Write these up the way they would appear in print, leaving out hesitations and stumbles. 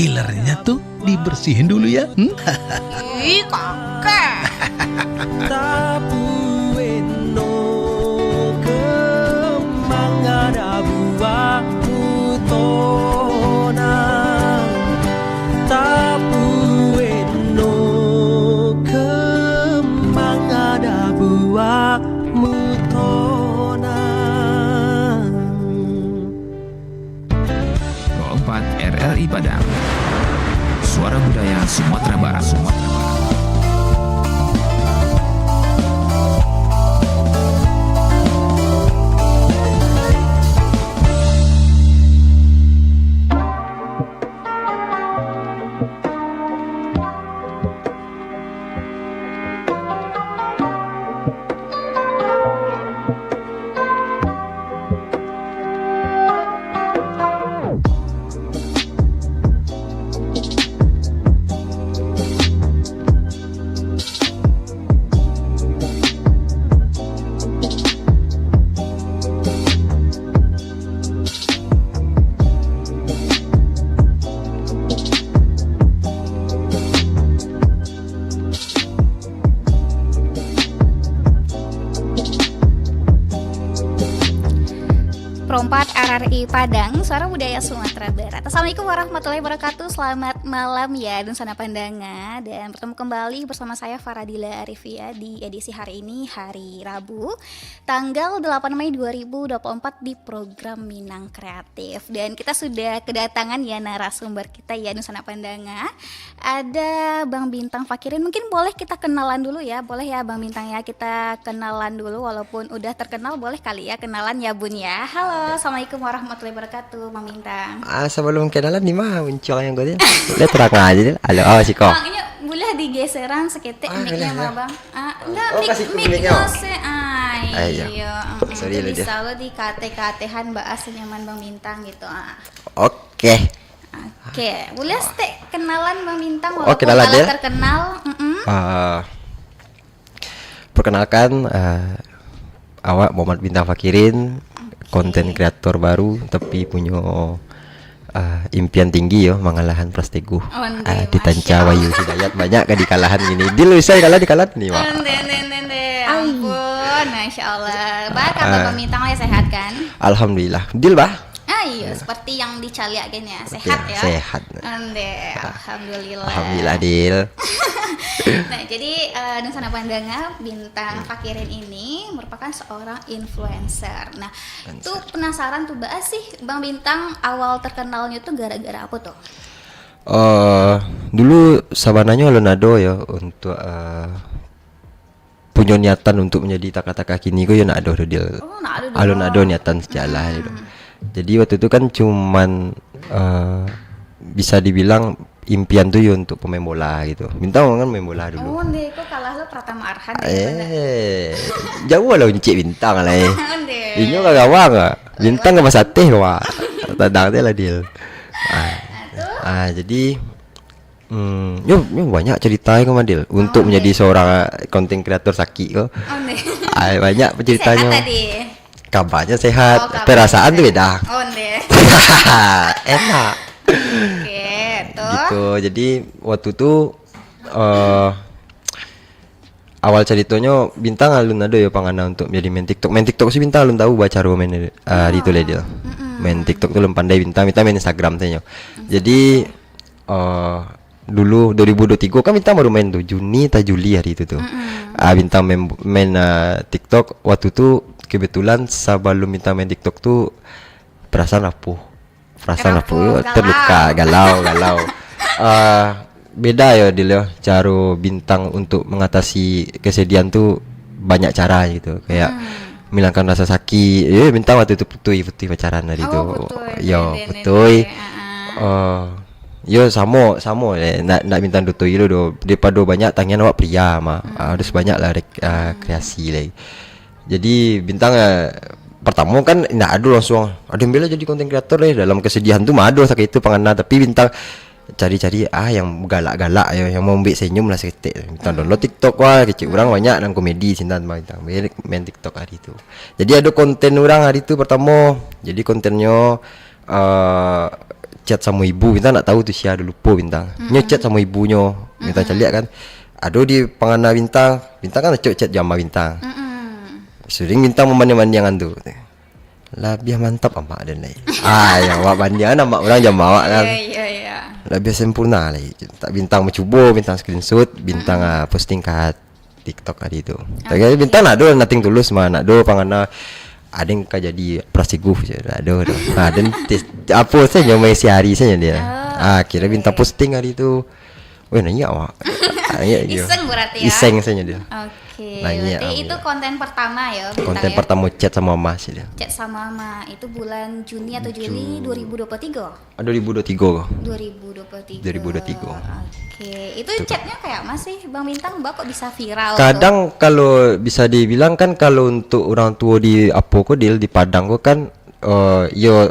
ilernya tuh dibersihin dulu ya. Ih, kakek. Tapueno kemang ada buahmu tona. Tapueno kemang ada buahmu tona. 24 RRI Padang, Suara Budaya Sumatera Barat. Perompat RRI Padang, Suara Budaya Sumatera Barat. Assalamualaikum warahmatullahi wabarakatuh. Selamat malam ya dan sana pandangan. Dan bertemu kembali bersama saya Faradila Arifia di edisi hari ini, hari Rabu, tanggal 8 Mei 2024 di program Minang Kreatif. Dan kita sudah kedatangan ya narasumber kita ya Nusana Pandangan. Ada Bang Bintang Fakirin. Mungkin boleh kita kenalan dulu ya. Boleh ya Bang Bintang ya, kita kenalan dulu walaupun udah terkenal, boleh kali ya kenalan ya Bun ya. Halo, assalamualaikum warahmatullahi wabarakatuh Bang Bintang. Sebelum kenalan nih mah muncul yang gue dia terang aja deh. Halo, sih kok. Bang, ini boleh digeseran seketik mic-nya boleh, mah Bang. Enggak, kasih mic-nya mic-nya. iya. Sorry Jadi dia. selalu di KT-KT-han bahas senyaman Bang Bintang gitu. Oke. Oke, boleh kenalan Bang Bintang walaupun kenalan ala ya? terkenal. Perkenalkan awak Muhammad Bintang Fakirin, konten kreator baru tapi punya impian tinggi yo mengalahan Prasteguh. Di Tanca Wayu Hidayat banyak kan di kalahan gini. Di Luisa kalah di kalahan nih, Wak. Ampun, Masya Allah. Baik kabar Bang Bintang ya, sehat kan? Alhamdulillah. Deal bah. Iya, seperti yang dicaliakin ya, sehat ya. Sehat. Alhamdulillah. Alhamdulillah, Dil. Nah, jadi Nusana Pandangan Bintang Fakirin ini merupakan seorang influencer. Nah, tuh penasaran tuh bahas sih Bang Bintang awal terkenalnya tuh gara-gara apa tuh? Dulu sabananya Alonado ya untuk punya niatan untuk menjadi taka-taka kini gue ya nak ada Deal. Alonado niatan sejalan gitu. Jadi waktu itu kan cuman bisa dibilang impian tuh ya untuk pemain bola gitu. Bintang kan main bola dulu. Oh, deh, kok kalah lo Pratama Arhan. Jauh lah uncik Bintang lah. Ini kagak gawang enggak? Bintang enggak masak teh wah. Tadang teh lah Deal. Jadi banyak ceritanya kok Madil untuk menjadi seorang konten kreator Saki kok. Banyak ceritanya. Kabarnya sehat, perasaan tuh beda. Enak. Oke, tuh. Gitu. Jadi waktu itu awal ceritanya Bintang alun ada ya pangana untuk menjadi main TikTok. Main TikTok sih Bintang alun tahu baca main di itu lah dia. Main TikTok tuh belum pandai Bintang main Instagram tanya. Jadi dulu 2023 kan Bintang baru main tuh Juni atau Juli hari itu tuh. Bintang main TikTok waktu itu kebetulan sebelum Bintang main TikTok tuh perasaan rapuh terluka galau. Beda ya Dil ya cara Bintang untuk mengatasi kesedihan tuh banyak cara gitu kayak menghilangkan rasa sakit. Bintang waktu itu putih pacaran hari itu. Putih. Samo nak Bintang dutui lo daripada banyak tangian awak pria mah harus banyak lah kreasi lagi. Jadi Bintang pertama kan nggak ada langsung ada yang bela jadi konten kreator dalam kesedihan tuh mah ada sakit itu pengana tapi Bintang cari-cari yang galak-galak ya yang mau ambil senyum lah seketik. Bintang download TikTok wah kecil orang banyak dan komedi Sintan Bintang main TikTok hari itu. Jadi ada konten orang hari itu pertama jadi kontennya chat sama ibu, bintang nak tahu tu siapa lupa bintang. Nyo chat sama ibunya, bintang caliak kan. Aduh di pangana bintang kan chat jama bintang. Sering bintang memandang-mandangan tu. Lebih mantap amak dan lain. Yang awak banding nama orang jam awak kan. Iya. Lebih sempurna lah. Tak bintang mencuba, bintang screenshot, bintang posting kat TikTok hari tu. Tapi bintang nak do nothing tulus mah, nak do pangana ada yang kau jadi prasiguh je ada. Dan apa saja main sehari saja dia. Kira bintang posting hari tu. Weh nanya awak. Iseng berarti ya. Iseng saja dia. Oke. Nanya, Berarti itu konten pertama ya bintang konten ya? pertama chat sama Mas dia. Chat sama Mama itu bulan Juni atau Juli 2023? 2023 kok. 2023. 2023. Oke. Itu chatnya kayak masih Bang Bintang, Mbak kok bisa viral Kadang kalau bisa dibilang kan kalau untuk orang tua di Apocodil di Padang kok kan yo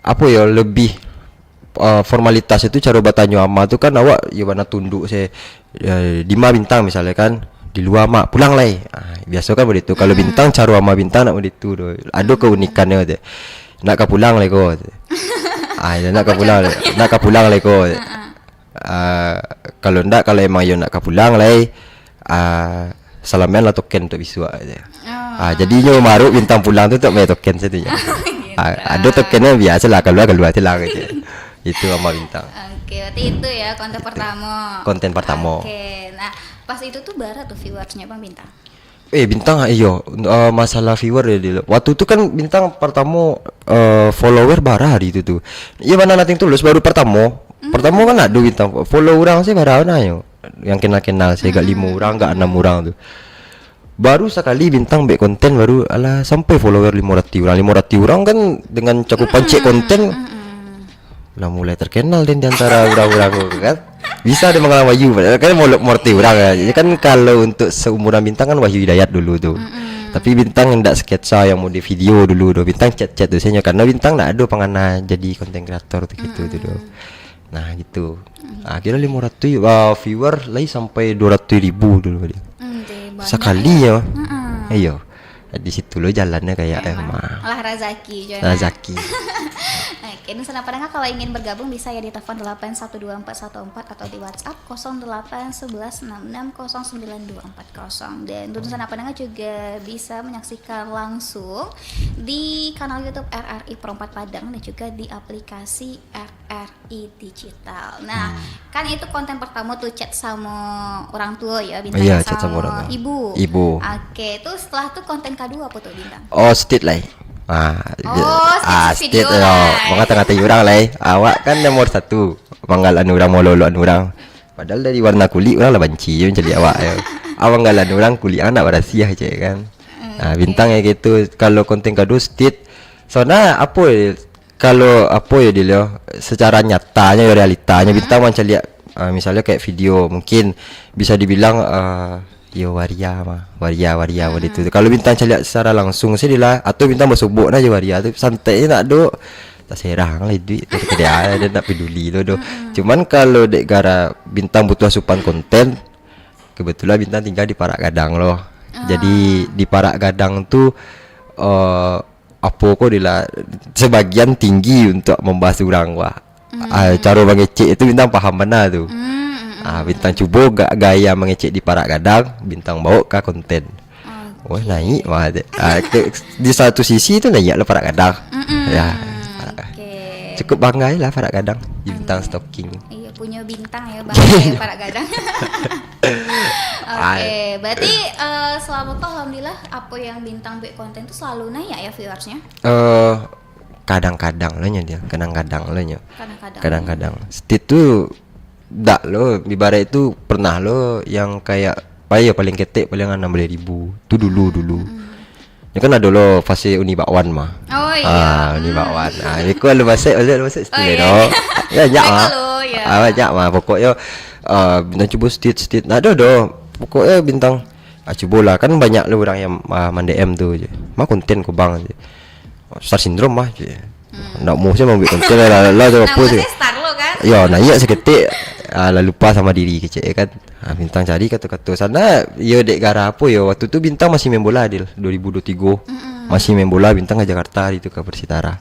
apa ya lebih formalitas itu cara bertanya ama tu kan awak ya mana tunduk saya di Ma Bintang misalnya kan di luar mak pulang lah. Biasa kan begitu. Kalau bintang cara ama bintang nak begitu doh. Ada keunikannya tu. Nak ke pulang lah ko. Nak ke pulang lah ko. Kalau ndak kalau emang yo nak ke pulang lah salaman lah token untuk bisu aja. Jadi nyo maruk bintang pulang tu tak main token satunya. Ada tokennya biasa lah keluar tu lah gitu. Itu ama bintang. Oke, berarti itu ya konten pertama. Konten pertama. Oke, nah pas itu tuh bara tuh viewersnya Bang Bintang. Bintang masalah viewer ya dia. Waktu itu kan bintang pertama follower bara hari itu tuh. Iya mana nating tulus baru pertama. Pertama kan ada bintang follow orang sih bara mana yo. Yang kenal saya gak 5 orang gak 6 orang tuh. Baru sekali bintang baik konten baru sampai follower 500 orang. 500 orang kan dengan cakupan cek konten lah mulai terkenal dan di antara orang-orang kan. Bisa ada mengalami Wahyu kan mau morti orang kan. Jadi kan kalau untuk seumuran bintang kan Wahyu Hidayat dulu tuh. Tapi bintang hendak sketsa yang mau di video dulu tuh. Bintang chat-chat tuh saya karena bintang nak ada pangana jadi konten kreator tuh gitu tuh. Nah gitu. Akhirnya 500 viewer lagi sampai 200.000 dulu dia. Sekali ya. Iya. Di situ lo jalannya kayak emang. Lah Razaki juga. Razaki. Oke, dan sana pendengar kalau ingin bergabung bisa ya di telepon 812414 atau di WhatsApp 081166092440. Dan untuk sana pendengar juga bisa menyaksikan langsung di kanal YouTube RRI Perompat Padang dan juga di aplikasi RRI Digital. Nah, kan itu konten pertama tuh chat sama orang tua ya Bintang. Iya, chat sama orang tua. Ibu. Oke, itu setelah itu konten kedua apa tuh Bintang? State lah. State video yo. lah. Mengata-ngata orang lah. Awak kan nomor 1. Manggalan orang mau loloan orang. Padahal dari warna kulit orang lah banci je jadi awak yo. Awak galan orang kulit anak berasiah je kan. Bintang ya gitu. Kalau konten kedua state. Soalnya kalau ya dia secara nyatanya realitanya bintang macam lihat misalnya kayak video mungkin bisa dibilang waria itu. Kalau bintang lihat secara langsung sih lah atau bintang bersubuk aja waria tu santai nak duk tak serang lah duit dia nak peduli tu. Cuman kalau dek gara bintang butuh asupan konten kebetulan bintang tinggal di Parak Gadang loh. Jadi di Parak Gadang tu sebagian tinggi untuk membahas orang wah. Cara mengecek itu bintang paham mana tu. Bintang cuba gaya mengecek di Parak Gadang, bintang bawa ke konten. Wah naik mah. Di satu sisi tu naik lah Parak Gadang. Ya. Cukup bangga lah Parak Gadang di bintang stalking. Iya punya bintang ya bangga Parak Gadang. Berarti selama itu alhamdulillah apa yang bintang buat konten itu selalu naik ya viewersnya? Kadang-kadang lah dia, kadang-kadang. Stit tu dak lo, ibarat itu pernah lo yang kayak paling ketek paling 16.000. Tu dulu. Ya kan ada lo fase Uni Bakwan mah. Oh iya. Uni Bakwan. Iku lu masuk stit lo. Ya nyak mah. Nyak mah pokoknya bintang cuba stit. Ada pokoknya bintang cubalah kan banyak lo orang yang mandem tu je. Mah konten ko bang je. Star syndrome mah je. Nak mau saya membuat konten lah tu apa tu. Star lo kan? Ya naik seketik lalu lupa sama diri kecil kan. Bintang cari kata-kata sana ya dek gara apa ya waktu tu bintang masih main bola Adil 2023. Masih main bola bintang ke Jakarta itu ke Persitara.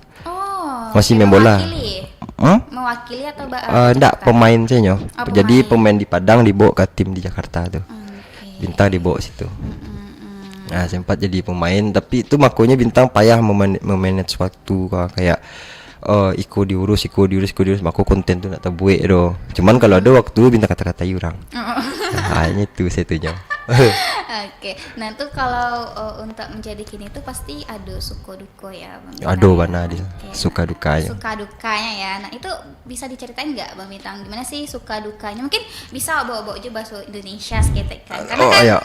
Masih main bola. Mewakili atau Enggak, Jakarta? pemain saya nyo. Oh, Jadi pemain. pemain di Padang dibawa ke tim di Jakarta tuh. Oke. Bintang dibawa situ. Nah, sempat jadi pemain, tapi itu makonya Bintang payah memanage waktu kayak iko diurus, mako konten tuh nak terbuat do. Cuman kalau ada waktu Bintang kata-kata orang. Nah, ini tuh saya tuh Oke, nah tuh kalau untuk menjadi kini tuh pasti ada suka duka ya Bang Bintang Aduh, ya? mana dia Oke. suka dukanya. Suka dukanya ya. Nah itu bisa diceritain nggak Bang Bintang gimana sih suka dukanya? Mungkin bisa bawa-bawa aja bahasa Indonesia sekitar kan. Karena Oh, kan iya.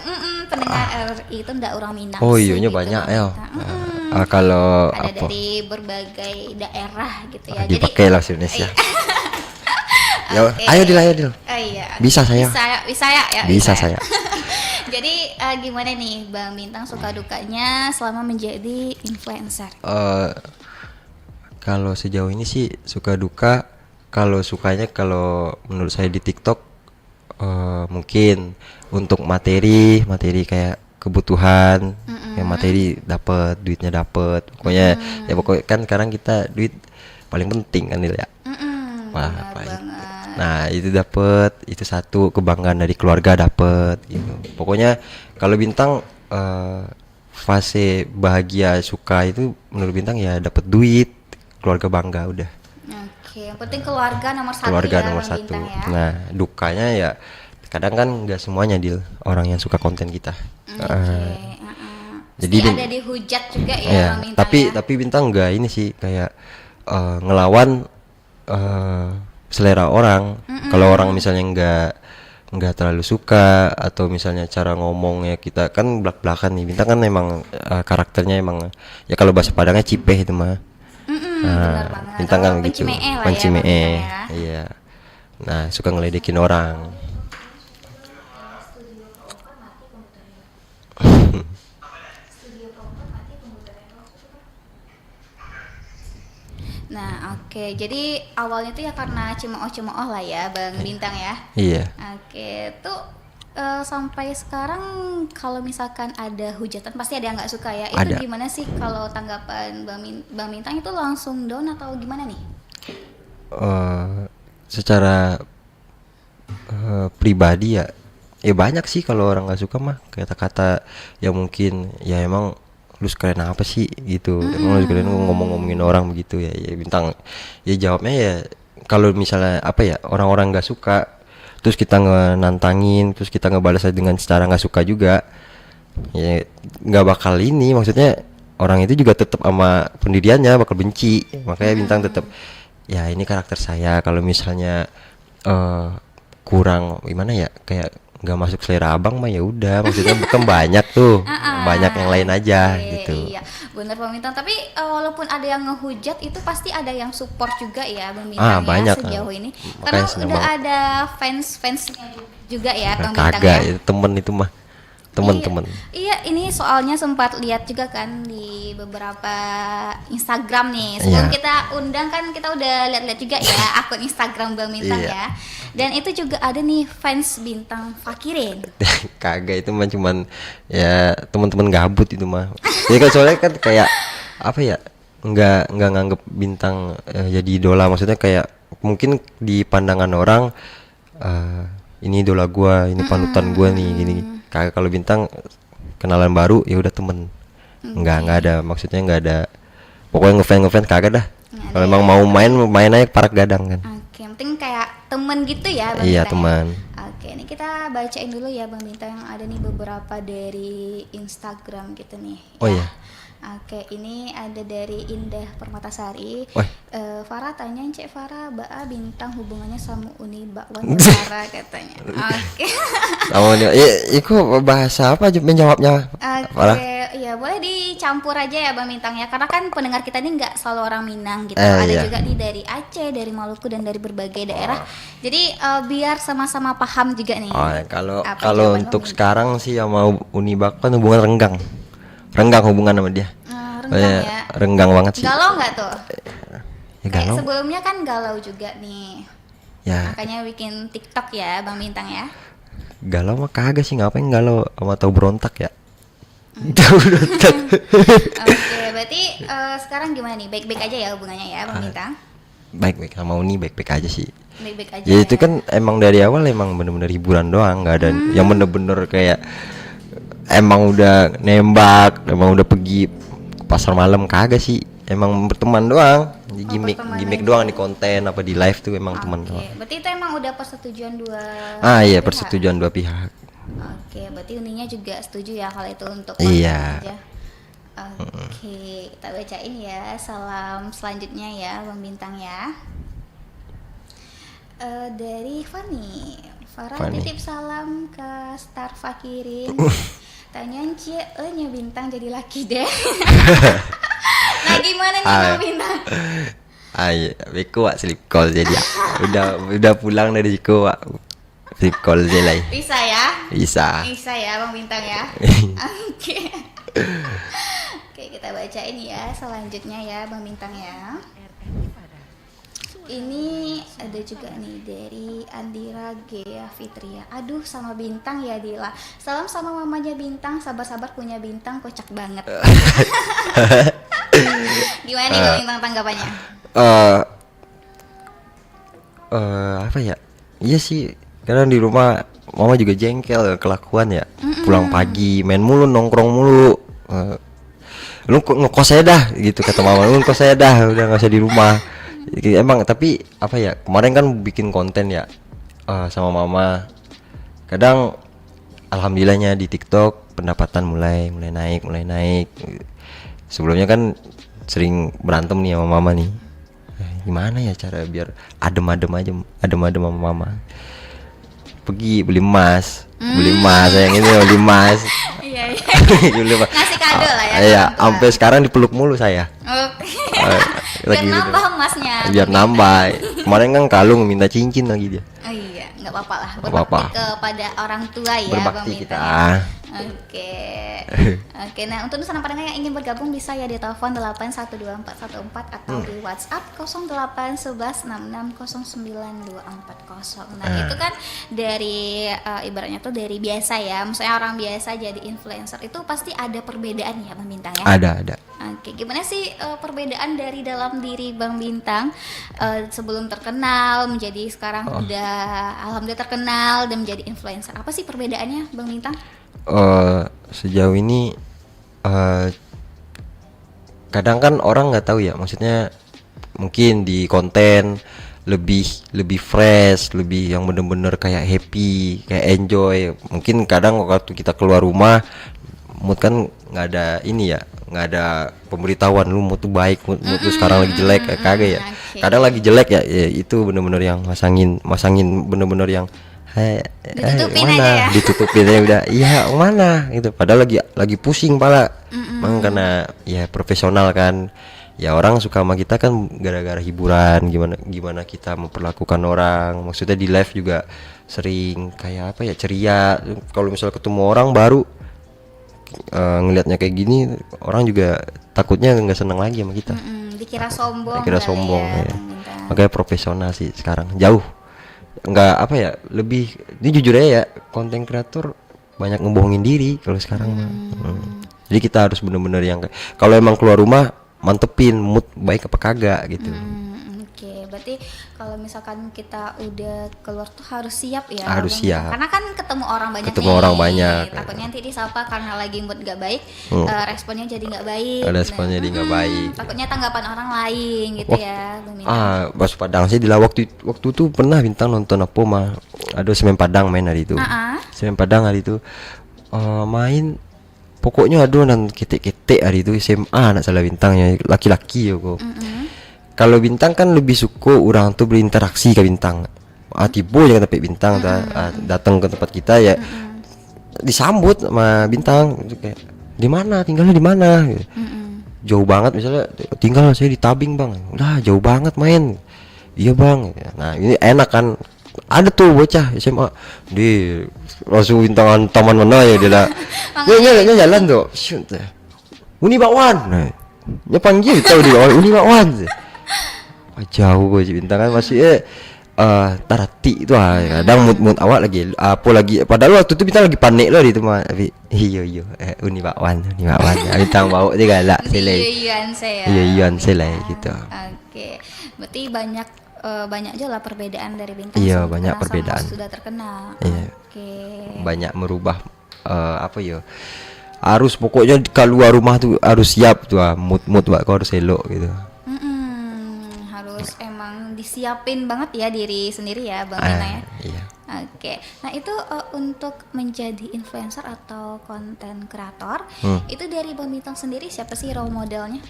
pendengar RI itu ndak orang Minang. Oh sih, iya, gitu, banyak Bang ya. Bintang. Kalau Ada apa? dari berbagai daerah gitu ya. Dipakai lah Indonesia. Ya, Oke. ayo Dil. Iya. Bisa saya. Bisa ya. Bisa saya. Jadi gimana nih Bang Bintang suka dukanya selama menjadi influencer? Kalau sejauh ini sih suka duka. Kalau sukanya kalau menurut saya di TikTok mungkin untuk materi kayak kebutuhan, yang materi dapat, duitnya dapat. Pokoknya ya pokoknya kan sekarang kita duit paling penting kan Dil ya. Wah, Benar apa itu? banget. Nah itu dapat, itu satu kebanggaan dari keluarga dapat gitu. Pokoknya kalau Bintang fase bahagia suka itu menurut Bintang ya dapat duit, keluarga bangga udah. Oke, yang penting keluarga nomor satu Keluarga ya nomor Bang satu. Bintang ya. Nah dukanya ya kadang kan nggak semuanya Dil orang yang suka konten kita. Jadi Bin- ada dihujat juga ya Iya, Bang Bintang ya. tapi Bintang nggak ini sih kayak ngelawan selera orang. Kalau orang misalnya nggak terlalu suka atau misalnya cara ngomongnya kita kan belak-belakan nih. Bintang kan memang karakternya emang ya kalau bahasa Padangnya cipeh itu mah. Benar banget. Bintang kan Oh, begitu. pencimee lah ya, Bang Pencimee, Bintang ya. iya. Nah suka ngeledekin orang. Nah, oke. Jadi awalnya tuh ya karena cemooh-cemooh lah ya Bang Bintang ya. Iya. Oke, tuh sampai sekarang kalau misalkan ada hujatan pasti ada yang nggak suka ya. Itu Ada. gimana sih kalau tanggapan Bang Bintang itu langsung down atau gimana nih? Secara pribadi ya banyak sih kalau orang nggak suka mah kata-kata ya mungkin ya emang lu keren apa sih gitu, emang lu keren ngomongin orang begitu ya Bintang ya jawabnya ya kalau misalnya apa ya orang-orang nggak suka terus kita nantangin terus kita ngebalas dengan secara nggak suka juga ya nggak bakal ini, maksudnya orang itu juga tetap sama pendiriannya bakal benci. Makanya Bintang tetap ya ini karakter saya, kalau misalnya kurang gimana ya kayak nggak masuk selera abang mah ya udah, maksudnya bukan banyak tuh banyak yang lain aja gitu. Iya, bener Bang Bintang. Tapi walaupun ada yang ngehujat itu pasti ada yang support juga ya Bang Bintang ya banyak, sejauh ini. makanya Karena seneng udah banget. ada fansnya juga ya Nah, Bang Bintang kagak ya. itu temen itu mah temen-temen. Iya, ini soalnya sempat lihat juga kan di beberapa Instagram nih. Sebelum Iya. kita undang kan kita udah lihat-lihat juga ya akun Instagram Bang Bintang Iya. ya. Dan itu juga ada nih fans Bintang Fakirin. Kagak, itu mah cuman ya teman-teman gabut itu mah. Ya kan soalnya kan kayak apa ya, nggak nganggep Bintang jadi idola, maksudnya kayak mungkin di pandangan orang ini idola gua, ini panutan gua nih gini. Kagak, kalau Bintang kenalan baru ya udah temen. Nggak ada, maksudnya nggak ada. Pokoknya ngefans kagak dah. Kalau emang mau main aja parak gadang kan. Oke, yang penting kayak temen gitu ya Bang Iya, Bintang. teman. Oke, ini kita bacain dulu ya Bang Bintang yang ada nih beberapa dari Instagram gitu nih. Oh ya. iya. Oke, ini ada dari Indah Permatasari. Wah. Farah tanya, Cek Farah, Baa Bintang hubungannya sama Uni Bakwan Farah katanya. Oke. Kamu nih, kok bahasa apa aja menjawabnya? Farah? Oke, ya boleh dicampur aja ya Bang Bintang ya, karena kan pendengar kita ini nggak selalu orang Minang gitu. Ada Iya. juga nih dari Aceh, dari Maluku dan dari berbagai daerah. Jadi biar sama-sama paham juga nih. Oh, ya, kalau Apa kalau jawaban untuk Bang sekarang sih sama Uni Bakwan hubungan renggang. Renggang hubungan sama dia. Renggang ya. Renggang banget sih. Galau nggak tuh? Ya, Kayak galau. sebelumnya kan galau juga nih. Ya, Makanya bikin TikTok ya Bang Bintang ya. galau mah kagak sih, ngapain galau sama tahu berontak ya. Tahu berontak. Oke, berarti sekarang gimana nih? Baik-baik aja ya hubungannya ya Bang Bintang? baik-baik sama Uni baik-baik aja sih. Baik-baik aja. Ya itu kan emang dari awal emang bener-bener hiburan doang, nggak ada yang bener-bener kayak emang udah nembak, emang udah pergi ke pasar malam, kagak sih. Emang berteman doang, di gimmick berteman gimmick aja. doang di konten apa di live tuh emang teman Oke, doang. berarti itu emang udah persetujuan dua Iya, pihak? persetujuan dua pihak. Oke, berarti Uninya juga setuju ya kalau itu untuk Iya. konten aja. Oke, kita bacain ya salam selanjutnya ya Bang Bintang ya. Dari Fani, Farah Fani. titip salam ke Star Fakirin. Tanyain cie, nya Bintang jadi laki deh. Nah gimana nih Bang Bintang? Iya, beko wak sleep call jadi udah pulang dari siku wak sleep call jelai. Bisa ya? Bisa. Bisa ya Bang Bintang ya. Oke. Oke, kita bacain ya selanjutnya ya Bang Bintang ya. Ini ada juga nih dari Andira Gea Fitria. Aduh sama Bintang ya Dila. Salam sama mamanya Bintang, sabar-sabar punya Bintang kocak banget. Gimana nih Bang Bintang tanggapannya? Apa ya? Iya sih, karena di rumah mama juga jengkel kelakuan ya. Pulang pagi main mulu, nongkrong mulu. Lu ngekos aja dah gitu kata mama, lu ngekos aja dah, udah nggak usah di rumah. Emang tapi apa ya, kemarin kan bikin konten ya sama mama. Kadang alhamdulillahnya di TikTok pendapatan mulai naik. Sebelumnya kan sering berantem nih sama mama nih. Gimana ya cara biar adem sama mama. Pergi beli emas yang ini beli emas. Iya. Beli emas. Ngasih kado lah ya. Iya, orang tua. sampai sekarang dipeluk mulu saya. Oke. Lagi Biar gitu. nambah emasnya. Biar nambah. Kemarin kan kalung minta cincin lagi dia. Oh iya, nggak apa-apa lah. Nggak apa-apa. Berbakti kepada orang tua ya, Bang Berbakti Bintang kita. ya. Oke. Oke, nah untuk Nusantara Padang yang ingin bergabung bisa ya di telepon 8124414 atau di WhatsApp 081166092440. Nah, itu kan dari ibaratnya tuh dari biasa ya. Misalnya orang biasa jadi influencer itu pasti ada perbedaan ya, Bang Bintang ya. Ada. Oke, gimana sih perbedaan dari dalam diri Bang Bintang sebelum terkenal menjadi sekarang udah alhamdulillah terkenal dan menjadi influencer? Apa sih perbedaannya, Bang Bintang? Sejauh ini kadang kan orang nggak tahu ya, maksudnya mungkin di konten lebih fresh, lebih yang bener-bener kayak happy, kayak enjoy. Mungkin kadang waktu kita keluar rumah mood kan nggak ada ini ya, nggak ada pemberitahuan lu mood tuh baik, mood tuh sekarang lagi jelek, kayak kagak ya. Oke. Kadang lagi jelek ya, itu bener-bener yang masangin bener-bener yang Ditutupin mana? aja ya? Ditutupin aja udah. Iya, mana gitu. Padahal lagi pusing pala. Emang karena ya profesional kan. Ya orang suka sama kita kan gara-gara hiburan, gimana kita memperlakukan orang. Maksudnya di live juga sering kayak apa ya, ceria. Kalau misalnya ketemu orang baru ngelihatnya kayak gini, orang juga takutnya nggak seneng lagi sama kita. Dikira sombong. Dikira kali sombong ya, ya. Bang Bintang. Makanya profesional sih sekarang, jauh. Nggak apa ya, lebih ini jujur aja ya, konten kreator banyak ngebohongin diri kalau sekarang mah. Jadi kita harus bener-bener yang kalau emang keluar rumah mantepin mood baik apa kagak gitu. Oke, berarti kalau misalkan kita udah keluar tuh harus siap ya. Harus Bang Bintang. siap. Karena kan ketemu orang banyak. Ketemu nih. orang banyak. Takutnya nanti disapa karena lagi mood gak baik, responnya jadi gak baik. Responnya jadi nggak baik. Takutnya tanggapan orang lain gitu ya, Bang Bintang. Bos Padang sih di waktu itu pernah Bintang nonton apa mah. Aduh, Semen Padang main hari itu. Semen Padang hari itu main. Pokoknya aduan ketek-ketek hari itu SMA anak salah Bintangnya, laki-laki ya kok. Kalau Bintang kan lebih suka orang tuh berinteraksi ke Bintang. Tibo jangan sampai Bintang datang ke tempat kita ya disambut sama Bintang gitu, kayak di mana tinggalnya di mana gitu. Jauh banget misalnya tinggal saya di Tabing Bang, udah jauh banget main. Iya Bang. Nah ini enak kan, ada tuh bocah SMA di langsung Bintang taman mana ya dia lah. Nya jalan tuh shoot Uni Bakwan. Nah nya panggil tahu di Uni Bakwan. Jauh gue Bintang kan masih tarati itu kadang mood awak lagi apa lagi, padahal waktu itu Bintang lagi panik loh di itu mah, tapi iyo Uni Bakwan Bintang bawa dia galak selai Iya, iya selai gitu. Oke, Berarti banyak aja lah perbedaan dari bintang. Iya, sama banyak Karena perbedaan. sama sudah terkenal. Iya. Oke. Banyak merubah apa ya, harus pokoknya keluar rumah tuh harus siap tuh mood Pak, kau harus elok gitu. Harus emang disiapin banget ya diri sendiri ya Bang Ah, Ina ya. iya. Oke, nah itu untuk menjadi influencer atau konten kreator, itu dari Bang Bintang sendiri siapa sih role modelnya?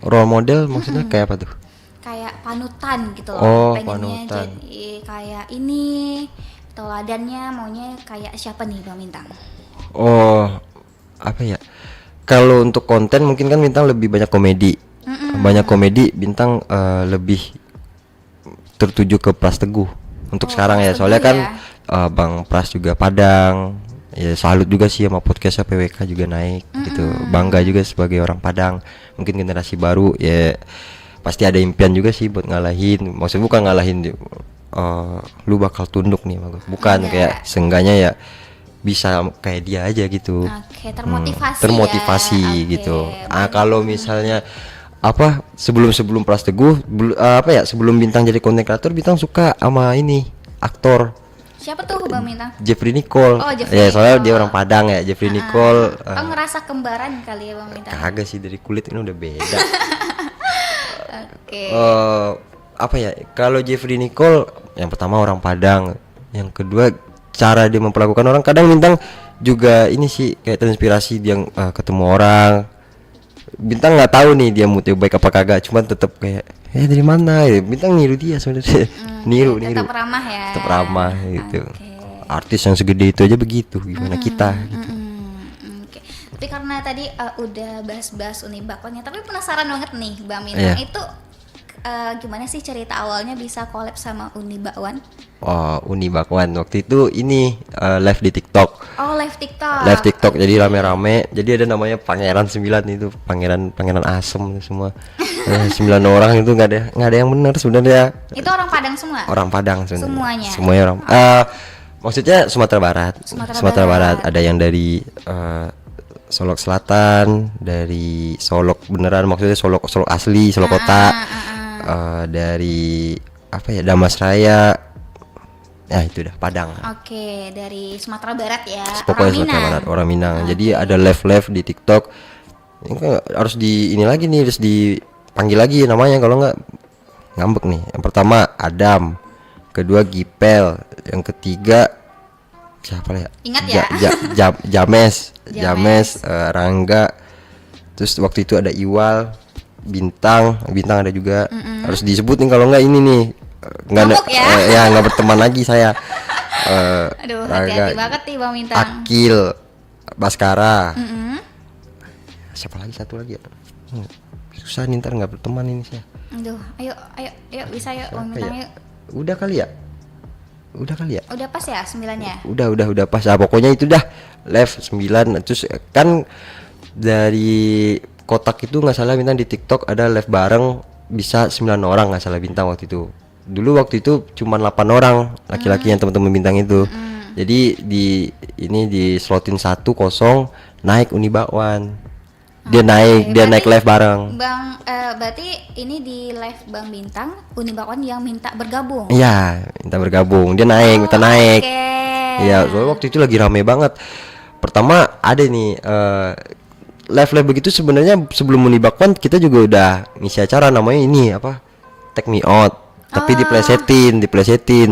Role model maksudnya kayak apa tuh? Kayak panutan gitu loh, Oh, pengennya panutan. jadi kayak ini, teladannya maunya kayak siapa nih Bang Bintang? Oh, apa ya? Kalau untuk konten mungkin kan Bintang lebih banyak komedi. Banyak komedi, Bintang lebih tertuju ke Pras Teguh. Untuk sekarang ya, Pras soalnya Teguh kan ya. Bang Pras juga Padang. Ya salut juga sih sama podcast PWK juga naik gitu. Bangga juga sebagai orang Padang. Mungkin generasi baru ya pasti ada impian juga sih buat ngalahin. Maksudnya bukan ngalahin lu bakal tunduk nih, bukan, Enggak. kayak seenggaknya ya bisa kayak dia aja gitu. Oke, termotivasi Termotivasi ya. Oke, gitu. baik. Kalau misalnya apa sebelum Pras Teguh apa ya, sebelum Bintang jadi konten kreator, Bintang suka sama ini aktor Siapa tuh Bang Bintang? Jeffrey Nicole. Oh, Jeffrey Ya soalnya Nicole. dia orang Padang ya, Jeffrey Nicole. Oh, ngerasa kembaran kali ya Bang Bintang? Kagak sih, dari kulit ini udah beda. Oke. Apa ya, kalau Jeffrey Nicole yang pertama orang Padang, yang kedua cara dia memperlakukan orang. Kadang Bintang juga ini sih kayak terinspirasi dia ketemu orang. Bintang nggak tahu nih dia moodnya baik apa kagak, cuman tetap kayak dari mana ya, Bintang niru dia sebenarnya. niru Tetap ramah ya. tetap ramah gitu. Oke. Artis yang segede itu aja begitu, gimana kita gitu. Oke. Tapi karena tadi udah bahas-bahas Unibakonnya, tapi penasaran banget nih Bang Bintang, Iya. itu gimana sih cerita awalnya bisa collab sama Unibakwan? Oh, Uni Bakwan waktu itu ini live di TikTok. Oh, live TikTok. Live TikTok, jadi rame-rame. Jadi ada namanya Pangeran 9 itu, pangeran asem semua. 9 orang itu nggak ada yang benar sebenarnya. Itu orang Padang semua? Orang Padang sebenarnya. Semuanya? Semuanya orang. Maksudnya Sumatera Barat. Sumatera Barat. Barat. Ada yang dari Solok Selatan, dari Solok beneran, maksudnya Solok asli, Solok kota. Dari apa ya, Damas Raya. Ya itu dah Padang. Oke, dari Sumatera Barat ya. Pokoknya orang Sumatera Minang. Barat, orang Minang. Jadi ada live di TikTok. Ini kan harus di ini lagi nih, harus dipanggil lagi namanya, kalau nggak ngambek nih. Yang pertama Adam, kedua Gipel, yang ketiga siapa lah ya? Ingat ya? James, James. Rangga. Terus waktu itu ada Iwal, Bintang ada juga. Harus disebut nih, kalau nggak ini nih nggak Ngambek ya? ya nggak berteman lagi saya. Aduh, Rangga, hati-hati banget nih Bang Bintang. Akil, Baskara. Siapa lagi, satu lagi ya? Susah nih, ntar nggak berteman ini saya. Aduh, ayo bisa yuk Bang Siapa Bintang ya? yuk. Udah kali ya? Udah pas ya 9-nya? Udah pas. Pokoknya itu dah live 9. Terus kan dari kotak itu nggak salah Bintang di TikTok ada live bareng bisa 9 orang nggak salah Bintang waktu itu. Dulu waktu itu cuma 8 orang laki-laki yang teman-teman Bintang itu. Jadi di slotin 1 kosong, naik Unibakwan. Dia naik live bareng. Bang, berarti ini di live Bang Bintang, Unibakwan yang minta bergabung. Iya, minta bergabung. Dia naik, minta naik. Oke. Iya, soalnya waktu itu lagi rame banget. Pertama ada nih live begitu, sebenarnya sebelum Unibakwan kita juga udah ngisi acara namanya ini apa? Take Me Out. Tapi diplesetin.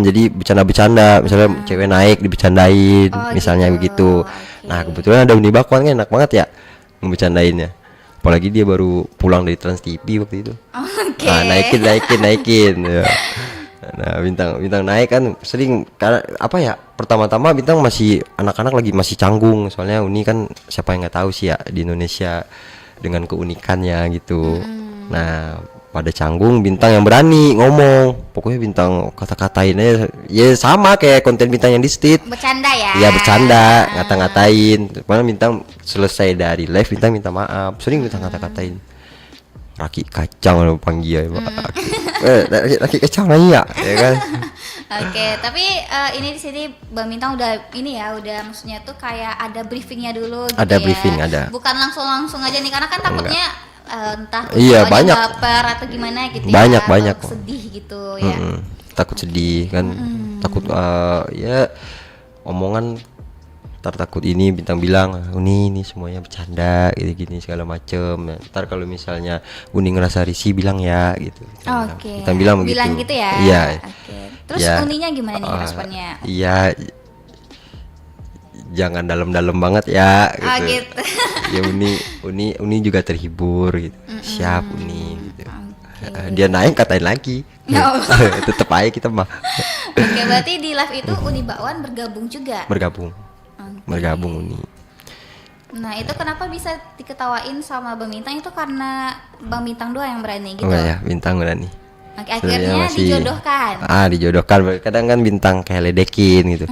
Jadi bercanda-bercanda, misalnya cewek naik dibercandain, misalnya gitu. begitu. Oke. Nah, kebetulan ada Unibakwan kan enak banget ya ngebercandainnya. Apalagi dia baru pulang dari Trans TV waktu itu. Oke. Nah, naikin ya. Nah, bintang naik kan sering, karena apa ya, pertama-tama Bintang masih anak-anak, masih canggung, soalnya Uni kan siapa yang nggak tahu sih ya di Indonesia dengan keunikannya gitu. Nah, pada canggung, Bintang yang berani ngomong, pokoknya Bintang kata-katain aja ya, sama kayak konten Bintang yang di Stit. Bercanda ya? Iya, bercanda, ngata-ngatain. Mana Bintang selesai dari live, Bintang minta maaf, sering Bintang kata-katain. Raki kacang lo panggil ya, Raki kacang aja ya kan. Oke, tapi ini di sini Bang Bintang udah maksudnya tuh kayak ada briefingnya dulu gitu Ada ya. briefing, ada. Bukan langsung aja nih, karena kan takutnya entah Iya, soalnya banyak. baper atau gimana gitu Banyak, ya, banyak. atau sedih gitu ya. Takut sedih kan, takut ya omongan ntar takut ini bintang bilang ini semuanya bercanda gini segala macem. Nah, ntar kalau misalnya Uni ngerasa risih bilang ya gitu. Oke. Bintang bilang begitu. Bilang gitu ya. Iya. Oke. Terus Ya. Uninya gimana nih responnya? Iya, jangan dalam-dalam banget ya gitu. Oh gitu. Ya Uni juga terhibur gitu. Siap Uni gitu. Oke. Dia naik katain lagi. Ya Allah. Tetep aja kita mah Oke, berarti di live itu Uni Bakwan bergabung juga. bergabung. Oke. Bergabung Uni. Nah, itu kenapa bisa diketawain sama Bang Bintang itu karena Bang Bintang doang yang berani gitu. Enggak ya, bintang udah nih. Oke, akhirnya dijodohkan. Dijodohkan. Kadang kan bintang kayak ledekin gitu.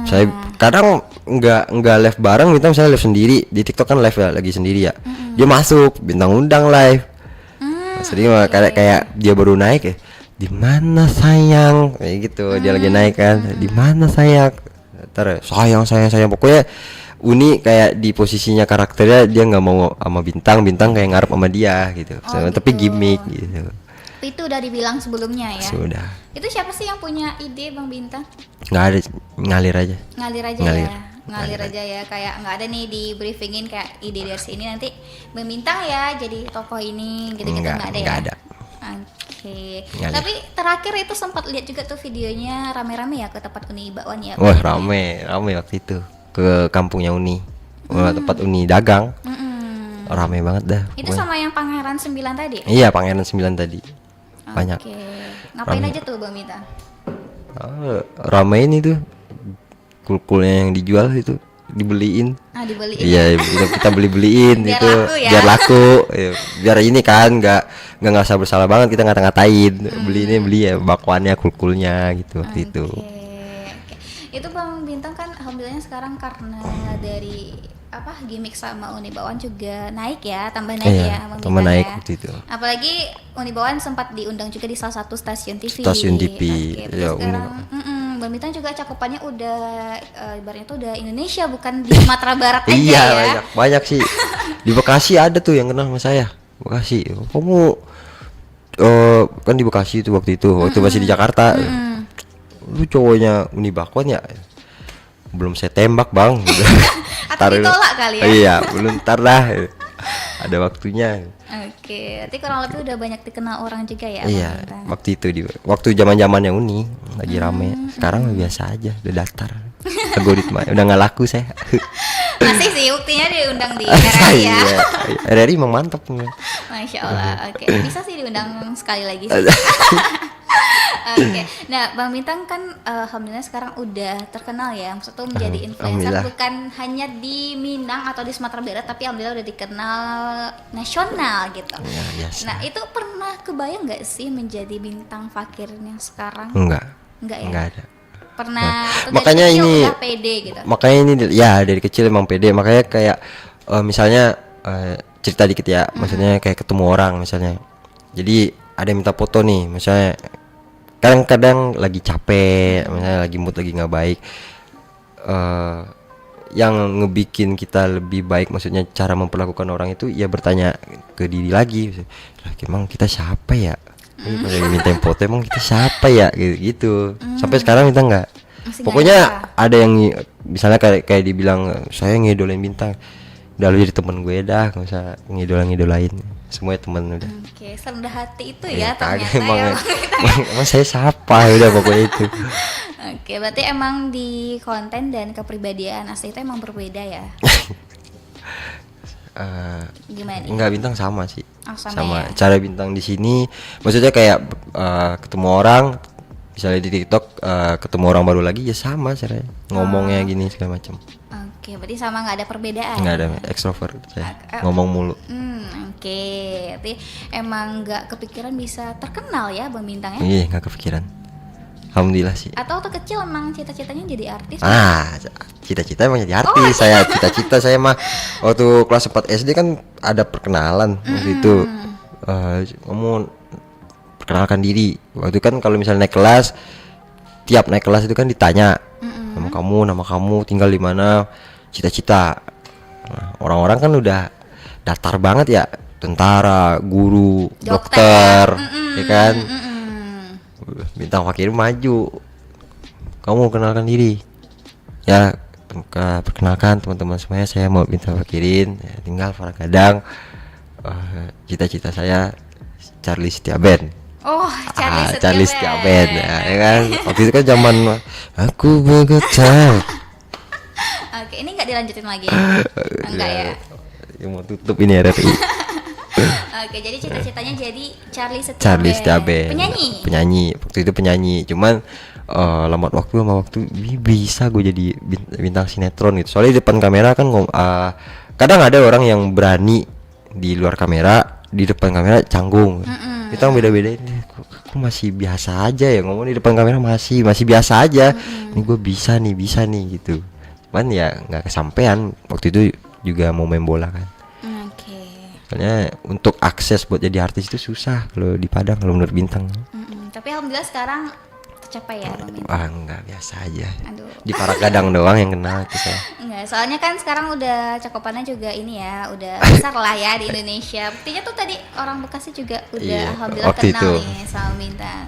Saya kadang nggak live bareng, bintang saya live sendiri di TikTok kan live ya, lagi sendiri ya. Dia masuk, bintang undang live. Sering mah kayak dia baru naik ya. Di mana sayang? Kayak gitu. Dia lagi naik kan. Di mana sayang? Ntar sayang pokoknya Uni kayak di posisinya karakternya dia nggak mau sama bintang kayak ngarep sama dia gitu. Tapi gitu. gimmick gitu. Itu udah dibilang sebelumnya ya. Sudah. Itu siapa sih yang punya ide Bang Bintang? Nggak ada, ngalir aja. Ngalir aja Ngalir. ya. Ngalir aja ya, kayak nggak ada nih di briefingin kayak ide dari sini nanti Bang Bintang ya jadi tokoh ini gitu-gitu, nggak ada ya. Nggak ada. Oke. Ngalir. Tapi terakhir itu sempat lihat juga tuh videonya rame-rame ya ke tempat Uni Bakwan ya. Wah Bener ya? rame waktu itu ke kampungnya Uni. Wah, tempat Uni dagang. Rame banget dah. Itu pokoknya. sama yang Pangeran 9 tadi? Iya, Pangeran 9 tadi. Banyak. Oke. Ngapain Rame. aja tuh Bang Bintang? Ramein itu kulkulnya yang dijual itu dibeliin. Dibeliin. Iya, kita beliin Biar itu laku ya. biar laku. Ya, biar ini kan nggak ngerasa bersalah banget kita ngata-ngatain. Beli ya bakwannya, kulkulnya gitu waktu itu. Oke. Itu Bang Bintang kan alhamdulillah sekarang karena dari gimmick sama Uni Bakwan juga naik ya, tambah naik Iya, ya Bang tambah Bintang naik ya. waktu itu. Apalagi Uni Bakwan sempat diundang juga di salah satu stasiun TV. Stasiun TV. Oke, terus Ya, sekarang Bang Bintang juga cakupannya udah ibaratnya tuh udah Indonesia bukan di Sumatera Barat aja Iya, ya. banyak sih. Di Bekasi ada tuh yang kenal sama saya. Bekasi. Kamu kan di Bekasi itu waktu masih di Jakarta. Lu cowoknya Uni Bakwan ya? Belum saya tembak, Bang. Atau ditolak kali ya. Iya, belum ntar lah. Ada waktunya. Oke, berarti kurang lebih udah banyak dikenal orang juga ya Bang Iya, Bintang. waktu itu waktu zaman-zamannya Uni lagi rame. Sekarang mah biasa aja, udah daftar. Algoritma udah nggak laku saya. Masih sih buktinya diundang di RRI ya. Iya, RRI emang mantap. Masya Allah. Oke, bisa sih diundang sekali lagi sih. Oke, nah Bang Bintang kan alhamdulillah sekarang udah terkenal ya, maksudnya tuh menjadi influencer Alhamdulillah. bukan hanya di Minang atau di Sumatera Barat, tapi alhamdulillah udah dikenal nasional gitu. Ya, biasa. Nah itu pernah kebayang nggak sih menjadi bintang fakir yang sekarang? Enggak. Enggak ya? Enggak ada. Pernah? Atau Makanya dari kecil ini- udah pede gitu? Makanya ini ya dari kecil emang pede, makanya kayak misalnya cerita dikit ya, maksudnya kayak ketemu orang misalnya. Jadi ada yang minta foto nih, misalnya kadang-kadang lagi capek, misalnya lagi mood lagi nggak baik, yang ngebikin kita lebih baik, maksudnya cara memperlakukan orang itu ya bertanya ke diri lagi, lah emang kita siapa ya? Kalau minta foto emang kita siapa ya? Gitu. Sampai sekarang kita nggak. Masih Pokoknya nggak ada yang misalnya kayak dibilang saya ngidolain bintang, udah lu jadi temen gue dah, nggak usah ngidolain, semuanya temen udah. Oke, serendah hati itu Ya, ya ternyata kagak, emang, ya. emang saya siapa udah pokoknya itu. Oke, berarti emang di konten dan kepribadian asli itu emang berbeda ya? Gimana nih? Enggak, bintang sama sih. Oh, sama ya? Cara bintang di sini maksudnya kayak ketemu orang misalnya di TikTok, ketemu orang baru lagi ya sama caranya ngomongnya gini segala macam. Oke, berarti sama nggak ada perbedaan? Nggak ada, ekstrovert saya, Ah, ngomong mulu. Oke, berarti emang nggak kepikiran bisa terkenal ya Bang Bintang ya? Iya, nggak kepikiran. Alhamdulillah sih. Atau waktu kecil emang cita-citanya jadi artis? Cita-cita emang jadi artis. Cita-cita saya mah waktu kelas 4 SD kan ada perkenalan waktu itu. Kamu perkenalkan diri. Waktu kan kalau misalnya naik kelas, tiap naik kelas itu kan ditanya nama kamu, tinggal di mana, cita-cita. Nah, orang-orang kan udah datar banget ya. tentara, guru, Dokter. dokter, ya kan. Mm-mm. Bintang Fakirin maju. Kamu kenalkan diri. Ya, perkenalkan teman-teman semuanya, saya mau Bintang Fakirin, ya, tinggal Farah Gadang. Cita-cita saya Charlie Setia Band. Oh, Charlie Setia Band, ya kan. Waktu itu kan zaman aku begetar. Oke, ini nggak dilanjutin lagi ya? Enggak ya? Yang mau tutup ini RRI. Oke, jadi cita-citanya jadi Charlie Charlie Setia Band. Band. Penyanyi. Waktu itu penyanyi. Cuman lambat waktu sama waktu bisa gue jadi bintang sinetron gitu. Soalnya di depan kamera kan kadang ada orang yang berani di luar kamera, di depan kamera canggung. Kita beda-bedain. Aku masih biasa aja ya ngomong di depan kamera, masih biasa aja. Ini gue bisa nih gitu. Cuman ya nggak kesampean. Waktu itu juga mau main bola kan. Oke. Soalnya untuk akses buat jadi artis itu susah kalau di Padang, kalau menurut Bintang. Tapi alhamdulillah sekarang tercapai ya, Bang Bintang. Wah, enggak, biasa aja. Aduh. Di Farah Gadang doang yang kenal itu saya. Enggak, soalnya kan sekarang udah cakupannya juga ini ya, udah besar lah ya di Indonesia. Buktinya tuh tadi orang Bekasi juga udah Iya, alhamdulillah waktu kenal itu. nih sama Bintang.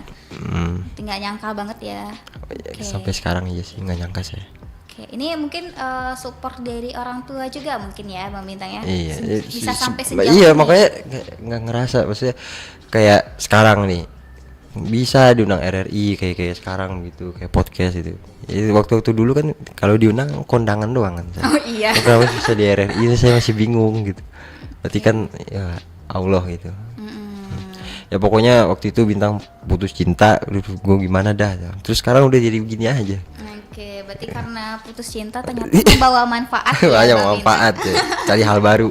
Tinggal nyangka banget ya. Oke. Sampai sekarang aja sih nggak nyangka saya. Oke, ini mungkin support dari orang tua juga mungkin ya, Bang Bintang ya. Iya, Bisa sampai sejauh iya, ini. makanya nggak ngerasa, maksudnya kayak sekarang nih bisa diundang RRI kayak sekarang gitu, kayak podcast itu. Jadi waktu dulu kan kalau diundang kondangan doang kan. Oh iya. Kenapa bisa di RRI? Ini saya masih bingung gitu. Berarti kan ya Allah gitu. Ya pokoknya waktu itu Bintang putus cinta, gue gimana dah. Terus sekarang udah jadi begini aja. Oke, berarti karena putus cinta ternyata membawa manfaat ya, Banyak Bang manfaat Bintang. ya, cari hal baru.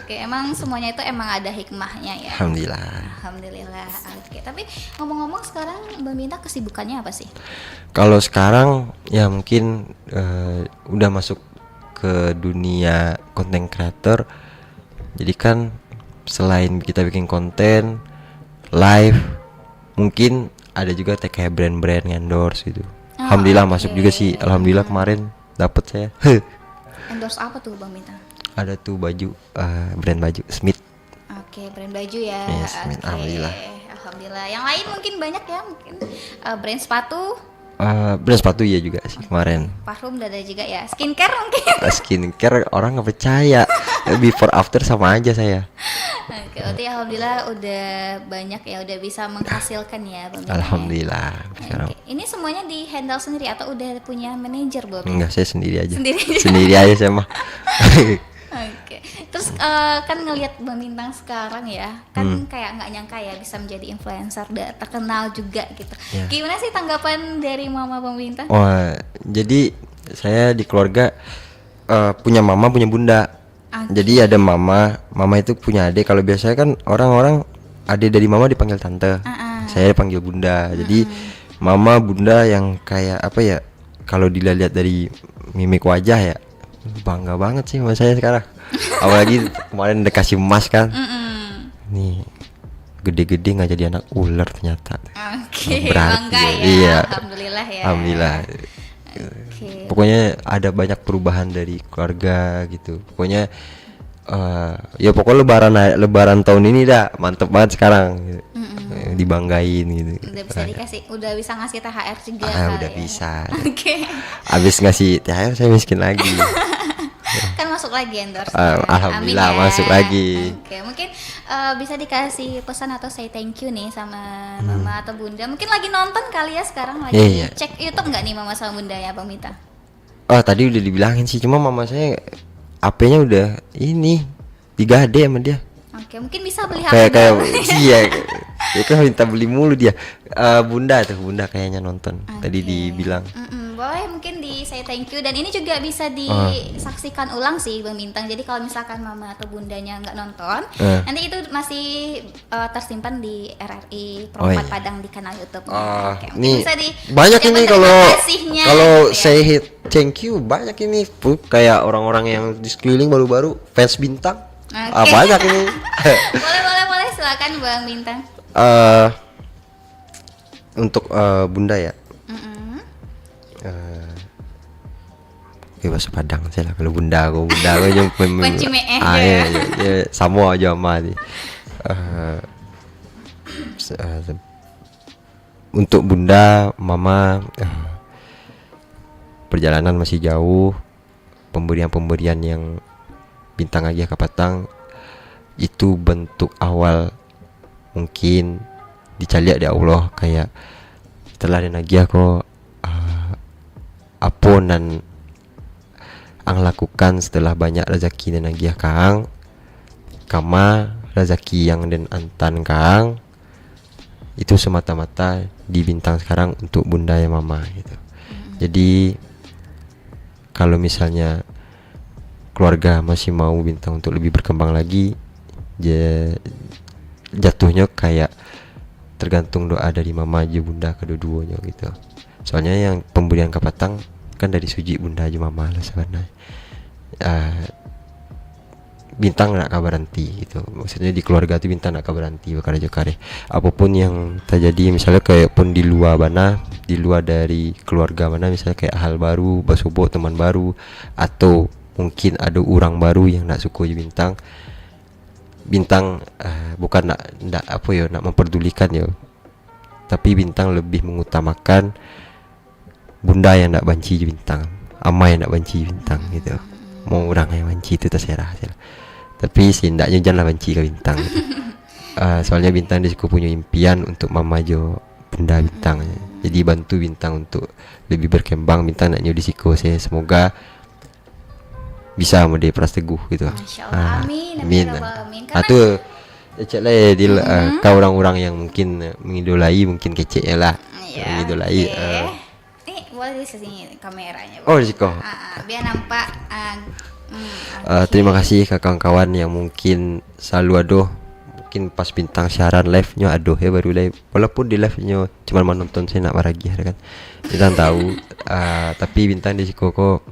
Oke, emang semuanya itu emang ada hikmahnya ya. Alhamdulillah. Alhamdulillah. Oke, tapi ngomong-ngomong sekarang Bang Bintang kesibukannya apa sih? Kalau sekarang ya mungkin udah masuk ke dunia content creator. Jadi kan selain kita bikin konten live, mungkin ada juga kayak brand-brand endorse gitu. Alhamdulillah masuk juga sih. Alhamdulillah kemarin dapat saya. Endorse apa tuh Bang Bintang? Ada tuh baju, brand baju Smith. Oke, brand baju ya. Yes, Oke. alhamdulillah. Alhamdulillah. Yang lain mungkin banyak ya, mungkin brand sepatu, Brand sepatu ya juga sih kemarin. parfum udah ada juga ya. Skincare mungkin. Skincare orang nggak percaya. Before after sama aja saya. Oke, berarti alhamdulillah udah banyak ya, udah bisa menghasilkan ya Bang Bintang. Alhamdulillah. Ya. Sekarang Oke. Ini semuanya di handle sendiri atau udah punya manajer belum? enggak, saya sendiri aja. Sendiri aja. Sendiri aja saya mah. Oke, terus kan ngelihat Bang Bintang sekarang ya, kan kayak nggak nyangka ya bisa menjadi influencer dan terkenal juga gitu. Ya. Gimana sih tanggapan dari Mama Bang Bintang? Wah, jadi saya di keluarga punya mama, punya bunda. Oke. Jadi ada mama itu punya adik. Kalau biasanya kan orang-orang adik dari mama dipanggil tante. Saya dipanggil bunda. Jadi mama, bunda yang kayak apa ya? Kalau dilihat dari mimik wajah ya, bangga banget sih sama saya sekarang. Apalagi kemarin udah kasih emas kan. Nih gede-gede nggak jadi anak ular ternyata. Oke, Berarti bangga ya. iya. Alhamdulillah ya. Alhamdulillah. Oke. Pokoknya ada banyak perubahan dari keluarga gitu. Pokoknya ya pokoknya lebaran tahun ini dah mantep banget sekarang gitu. Dibanggain gitu. Udah bisa dikasih, udah bisa ngasih THR juga. Udah ya. bisa. Oke. Abis ngasih THR saya miskin lagi. Kan masuk lagi endorse. Alhamdulillah masuk lagi. Oke, mungkin bisa dikasih pesan atau say thank you nih sama Mama atau Bunda. Mungkin lagi nonton kali ya sekarang, lagi Iya. cek YouTube nggak nih Mama sama Bunda ya Bang Bintang? Oh tadi udah dibilangin sih, cuma mama saya HP-nya udah ini 3D sama dia. Oke, mungkin bisa beli HP Kayak baru. iya. Dia kan minta beli mulu dia. Bunda kayaknya nonton. Tadi Oke. dibilang. Boleh mungkin di say thank you, dan ini juga bisa disaksikan ulang sih Bang Bintang. Jadi kalau misalkan Mama atau Bundanya nggak nonton, nanti itu masih tersimpan di RRI Pro 4 iya. Padang di kanal YouTube. Oke, mungkin Nih bisa di banyak ini ucapkan kalau terima kasihnya kalau gitu ya. saya hit thank you banyak ini kayak orang-orang yang di sekeliling baru-baru fans Bintang. Oke. Banyak ini. boleh silakan Bang Bintang. Untuk Bunda ya. kayak bahasa Padang saya lah. Kalau bunda aku yang Pancimeeh ya, sama aja sama ni. Untuk bunda, mama, perjalanan masih jauh. Pemberian yang bintang aja ke Patang itu bentuk awal mungkin dicaliak di Allah, kayak setelah dan lagi aku apa nan ang lakukan setelah banyak rezeki dan lagi kang kama rezeki yang den antan kang itu semata-mata di bintang sekarang untuk bunda ya mama gitu. Jadi kalau misalnya keluarga masih mau bintang untuk lebih berkembang lagi, jatuhnya kayak tergantung doa dari mama aja bunda kedua-duanya gitu. Soalnya yang pemberian ke Patang kan dari suji bunda aja mama lah sebenarnya. Bintang nak kabar berhenti gitu. Maksudnya di keluarga tu bintang nak kabar berhenti berkarya kare. Apapun yang terjadi, misalnya kayak pun di luar mana, di luar dari keluarga mana, misalnya kayak hal baru, bersubuh teman baru, atau mungkin ada orang baru yang nak suka je bintang. Bintang bukan nak apa ya, nak memperdulikan ya. Tapi bintang lebih mengutamakan bunda yang nak banci je bintang, ama yang nak banci bintang gitu. Mau orang yang banci itu terserah saja. Tapi sindaknya janganlah banci ke bintang gitu. Soalnya bintang dia suka punya impian untuk mama jo bunda bintang. Jadi bantu bintang untuk lebih berkembang. Bintang nak nyudi siko saya, semoga bisa mode peras teguh gitu. Masyaallah, amin. Amin. Tu cek lah di kau orang-orang yang mungkin mengidolai, mungkin kecek ya lah. Mengidolai. Boleh di sini kameranya. Oh, siko. Biar nampak. Terima kasih ke kawan-kawan yang mungkin selalu aduh, mungkin pas bintang siaran live-nya aduh ya baru live, walaupun di live-nya cuma menonton saya nak maragi kan. Bintang tahu tapi bintang di siko kok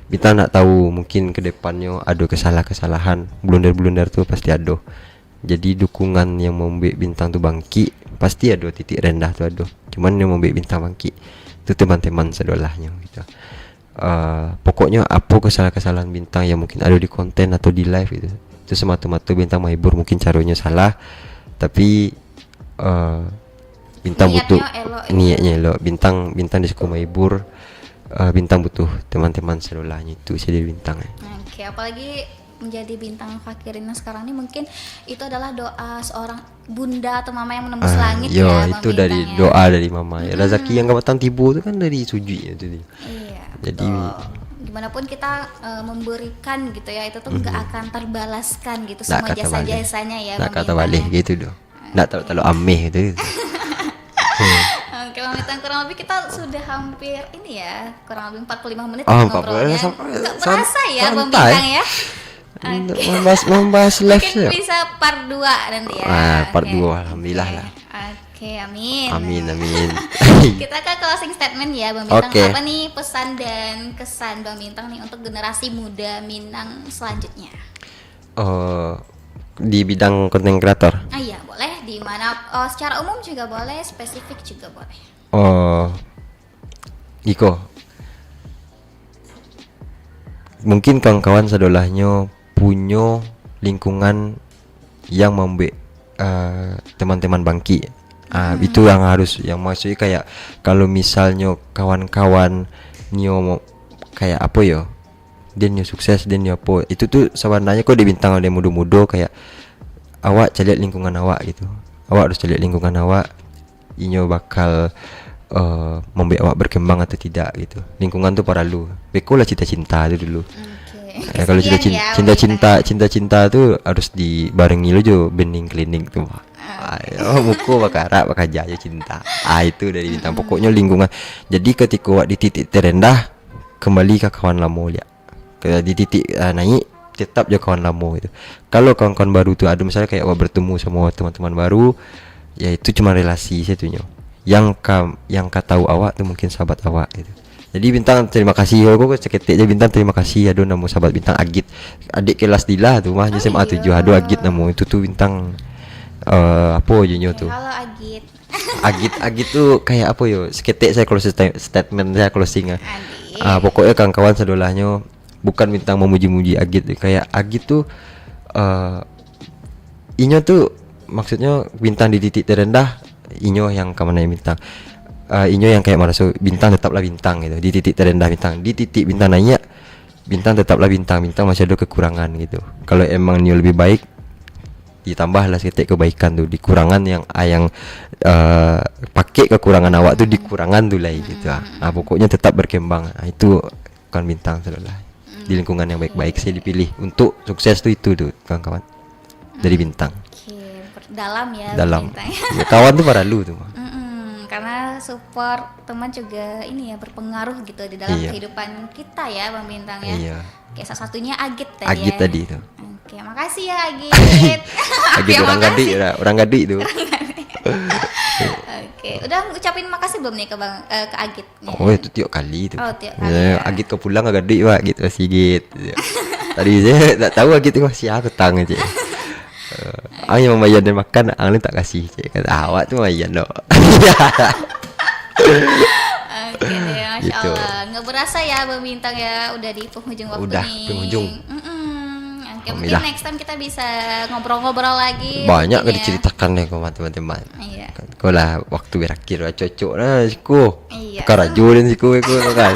bintang nak tahu mungkin ke depannya ada kesalahan blunder-blunder tu pasti ada. Jadi dukungan yang membuat bintang tu bangkit pasti ada titik rendah tu ada. Cuman yang membuat bintang bangkit itu teman-teman sedolahnya gitu. Pokoknya apa kesalahan-kesalahan bintang yang mungkin ada di konten atau di live itu semata-mata bintang menghibur, mungkin caranya salah tapi bintang butuh niatnya elok. Bintang disuka menghibur, bintang butuh teman-teman sedolahnya itu saya dari bintang. Oke, apalagi menjadi bintang fakirin sekarang ini mungkin itu adalah doa seorang bunda atau mama yang menembus langit ya. Itu dari doa dari mama ya. Rezeki yang kapatan tibu itu kan dari suji itu. Iya. Jadi gimana pun kita memberikan gitu ya, itu tuh nggak akan terbalaskan gitu semua jasa-jasanya ya. Nak kata balik gitu doh. Nak terlalu ameh gitu. Oke, Bang Bintang, kurang lebih kita sudah hampir ini ya, kurang lebih 45 menit ngobrolnya. Nggak berasa ya Bang Bintang ya. Membahas live mungkin bisa part 2 nanti ya. Part 2 alhamdulillah lah. Oke, amin. Amin. Kita ke closing statement ya Bang Bintang. Apa nih pesan dan kesan Bang Bintang nih untuk generasi muda Minang selanjutnya? Di bidang konten kreator. Iya, boleh. Di mana secara umum juga boleh, spesifik juga boleh. Iko. Mungkin kawan-kawan sedolahnya punya lingkungan yang membuat teman-teman bangkit. Itu yang harus, yang maksudnya kayak kalau misalnya kawan-kawan nyo kayak apa ya, dia nyo sukses, dia nyo apa, itu tuh sebenarnya kok dibintang oleh muda-muda kayak awak cari lingkungan awak gitu. Awak harus cari lingkungan awak, inyo bakal membuat awak berkembang atau tidak gitu. Lingkungan tuh perlu. Beko lah cinta-cinta itu dulu. Kalau cinta-cinta tuh harus dibarengi lo jo bending klinik tuh. Muka bakara bakaja aja cinta. Itu dari bintang. Pokoknya lingkungan. Jadi ketika awak di titik terendah, kembali ke kawan lama lihat. Di titik naik, tetap je kawan lama itu. Kalau kawan-kawan baru tuh ada misalnya kayak awak bertemu sama teman-teman baru, ya itu cuma relasi satunya. Yang tahu awak tuh mungkin sahabat awak gitu. Jadi bintang terima kasih. Aku seketik je bintang terima kasih ada nama sahabat bintang Agit. Adik kelas Dila tuh mah SMA 7 ada Agit nama itu tuh bintang apa je nyo tuh. Halo Agit. Agit tuh kayak apa yo? Seketik saya closing statement saya closing. Pokoknya kawan-kawan sedolahnya bukan bintang memuji-muji Agit. Kayak Agit tuh inyo tuh maksudnya bintang di titik terendah, inyo yang kemana bintang. Inyo yang kayak merasa bintang tetaplah bintang gitu. Di titik terendah bintang, di titik bintang naik bintang tetaplah bintang. Bintang masih ada kekurangan gitu. Kalau emang inyo lebih baik, ditambahlah seketik kebaikan tuh, dikurangan yang pakai kekurangan awak tuh dikurangan tuh lah gitu. Pokoknya tetap berkembang. Itu kan bintang selalu di lingkungan yang baik-baik saya dipilih untuk sukses tuh itu tuh kawan-kawan dari bintang. Dalam ya Dalam bintang. ya, kawan tuh para lu tuh. Karena support teman juga ini ya berpengaruh gitu di dalam Iya. kehidupan kita ya Bang Bintang ya. Iya. Kayak salah satunya Agit tadi Agit ya. tadi tuh. Oke, makasih ya Agit. Agit Ya, orang makasih. Gadik, orang Gadik tuh. Oke, udah ngucapin makasih belum nih ke ke Agit? Oh itu tiap kali tuh. Oh, tiap kali Ya, ya. Agit kau pulang agak Gadik Pak gitu masih gitu. Tadi saya tak tahu Agit itu masih aku tang aja. Yang memayan dan makan, ang tak kasih. Cik. Kata awak tuh memayan dok. Oke deh, Masya Gitu. Allah. Nggak berasa ya Bang Bintang ya, udah di penghujung waktu Udah, nih. penghujung. Oke, mungkin Alhamdulillah. next time kita bisa ngobrol-ngobrol lagi. Banyak kan tentunya. diceritakan nih kau teman-teman. Iya. Kau lah waktu berakhir lah cocok lah siku. Iya. Kau rajulin siku kan.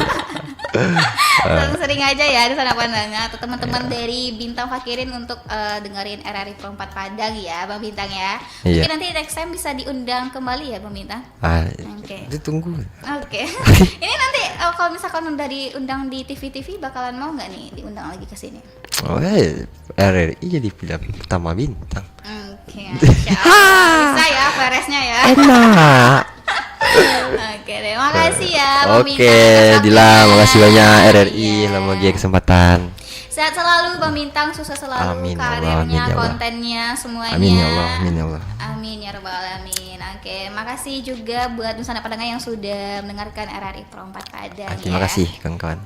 Sering-sering aja ya di sana pandangan atau teman-teman dari Bintang Fakirin untuk dengerin RRI Pro 4 Padang ya Bang Bintang ya. Iya. Mungkin nanti next time bisa diundang kembali ya Bang Bintang. Itu tunggu. Oke. Ini nanti kalau misalkan udah diundang di TV-TV bakalan mau nggak nih diundang lagi ke sini? Oh RRI jadi film pertama bintang. Oke. Masya Allah. Bisa ya peresnya ya. Enak. Oke deh, makasih ya Bang Oke, Bintang atas Dila, waktunya. makasih banyak RRI Iya. lama lagi kesempatan. Sehat selalu Bang Bintang, sukses selalu Amin, ya Allah, karirnya, amin, ya Allah. kontennya, semuanya. Amin ya Allah, amin ya Allah. Amin ya rabbal alamin. Oke, makasih juga buat Nusana Padang yang sudah mendengarkan RRI Pro 4 Padang. Terima kasih kawan-kawan.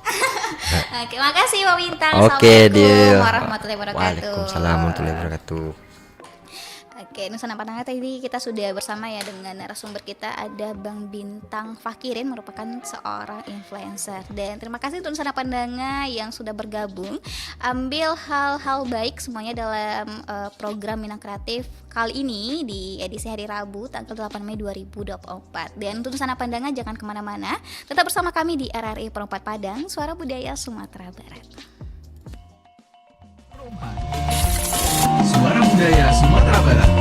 Oke, makasih Bang Bintang. Oke, Assalamualaikum Dil. warahmatullahi wabarakatuh. Waalaikumsalam warahmatullahi wabarakatuh. Oke, Nusana Padang tadi kita sudah bersama ya dengan narasumber kita ada Bang Bintang Fakirin merupakan seorang influencer. Dan terima kasih untuk Nusana Pandangan yang sudah bergabung. Ambil hal-hal baik semuanya dalam program Minang Kreatif kali ini di edisi hari Rabu tanggal 8 Mei 2024. Dan untuk Nusana Pandangan jangan kemana-mana, tetap bersama kami di RRI Pro 4 Padang, Suara Budaya Sumatera Barat. Suara Budaya Sumatera Barat.